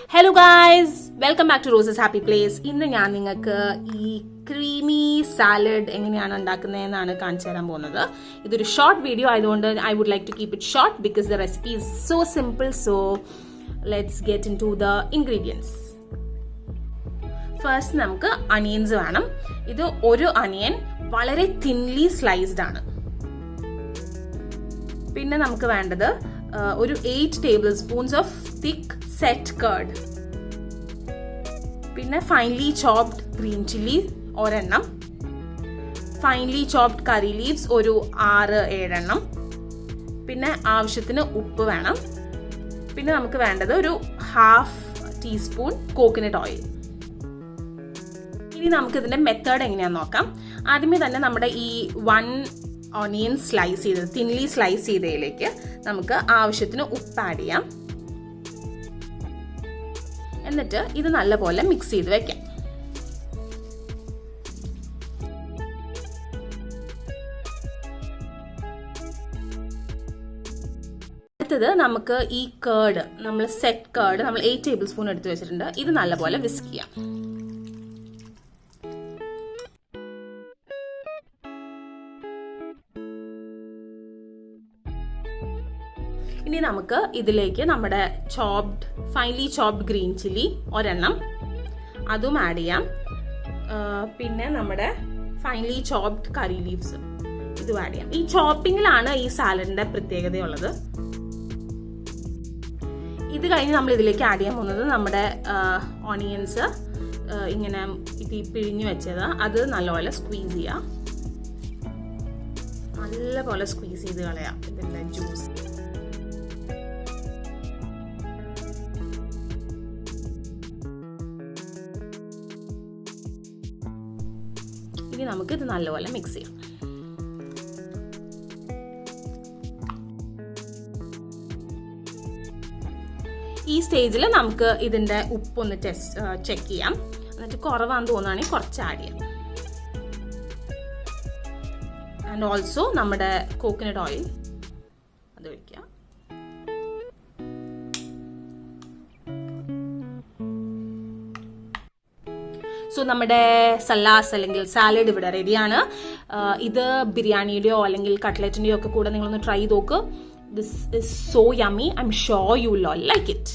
Hello guys, welcome back to Rose's Happy Place. ഇന്ന് ഞാൻ നിങ്ങൾക്ക് ഈ ക്രീമി സാലഡ് എങ്ങനെയാണ് ഉണ്ടാക്കുന്നതെന്നാണ് കാണിച്ചു തരാൻ പോകുന്നത്. ഇതൊരു ഷോർട്ട് വീഡിയോ ആയതുകൊണ്ട് I would like to keep it short because the recipe is so simple. So let's get into the ingredients. First നമുക്ക് onions വേണം. ഇത് ഒരു onion വളരെ thinly sliced ആണ്. പിന്നെ നമുക്ക് വേണ്ടത് ഒരു 8 tablespoons of thick set curd. പിന്നെ finely chopped green chili ഒരെണ്ണം, finely chopped curry leaves ഒരു 6-7 എണ്ണം. പിന്നെ ആവശ്യത്തിന് ഉപ്പ് വേണം. പിന്നെ നമുക്ക് വേണ്ടത് ഒരു 1/2 teaspoon കോക്കനട്ട് ഓയിൽ. ഇനി നമുക്ക് ഇതിന്റെ മെത്തേഡ് എങ്ങനെയാന്ന് നോക്കാം. ആദ്യമേ തന്നെ നമ്മുടെ ഈ 1 ഓണിയൻ സ്ലൈസ് ചെയ്തത് തിൻലി സ്ലൈസ് ചെയ്തതിലേക്ക് നമുക്ക് ആവശ്യത്തിന് ഉപ്പ് ആഡ് ചെയ്യാം. എന്നിട്ട് ഇത് നല്ലപോലെ മിക്സ് ചെയ്ത് വെക്കാം. അടുത്തത് നമുക്ക് ഈ കേർഡ്, നമ്മൾ സെറ്റ് കേർഡ് നമ്മൾ 8 ടേബിൾ സ്പൂൺ എടുത്ത് വെച്ചിട്ടുണ്ട്. ഇത് നല്ലപോലെ വിസ്ക് ചെയ്യാം. ഇനി നമുക്ക് ഇതിലേക്ക് നമ്മുടെ ഫൈൻലി ചോപ്ഡ് ഗ്രീൻ ചില്ലി ഒരെണ്ണം അതും ആഡ് ചെയ്യാം. പിന്നെ നമ്മുടെ ഫൈൻലി ചോപ്ഡ് കറി ലീവ്സ് ഇതും ആഡ് ചെയ്യാം. ഈ ചോപ്പിങ്ങിലാണ് ഈ സാലഡിന്റെ പ്രത്യേകതയുള്ളത്. ഇത് കഴിഞ്ഞ് നമ്മൾ ഇതിലേക്ക് ആഡ് ചെയ്യാൻ പോകുന്നത് നമ്മുടെ ഓണിയൻസ് ഇങ്ങനെ ഇത് പിഴിഞ്ഞു വെച്ചത്, അത് നല്ലപോലെ സ്ക്വീസ് ചെയ്യാം. നല്ലപോലെ സ്ക്വീസ് ചെയ്ത് കളയാം ഇതിന്റെ ജ്യൂസ്. ഇനി നമുക്ക് ഇത് നല്ലപോലെ മിക്സ് ചെയ്യാം. ഈ സ്റ്റേജിൽ നമുക്ക് ഇതിന്റെ ഉപ്പൊന്ന് ചെക്ക് ചെയ്യാം. എന്നിട്ട് കുറവാന്ന് തോന്നുകയാണെങ്കിൽ കുറച്ച് ആഡ് ചെയ്യാം. ആൻഡ് ഓൾസോ നമ്മുടെ കോക്കനട്ട് ഓയിൽ അത് ഒഴിക്കാം. സോ നമ്മുടെ സലാസ് അല്ലെങ്കിൽ സാലഡ് ഇവിടെ റെഡിയാണ്. ഇത് ബിരിയാണിയുടെയോ അല്ലെങ്കിൽ കട്ട്ലറ്റിന്റെയോ ഒക്കെ കൂടെ നിങ്ങളൊന്ന് ട്രൈ നോക്ക്. This is so yummy. I am sure you will all like it.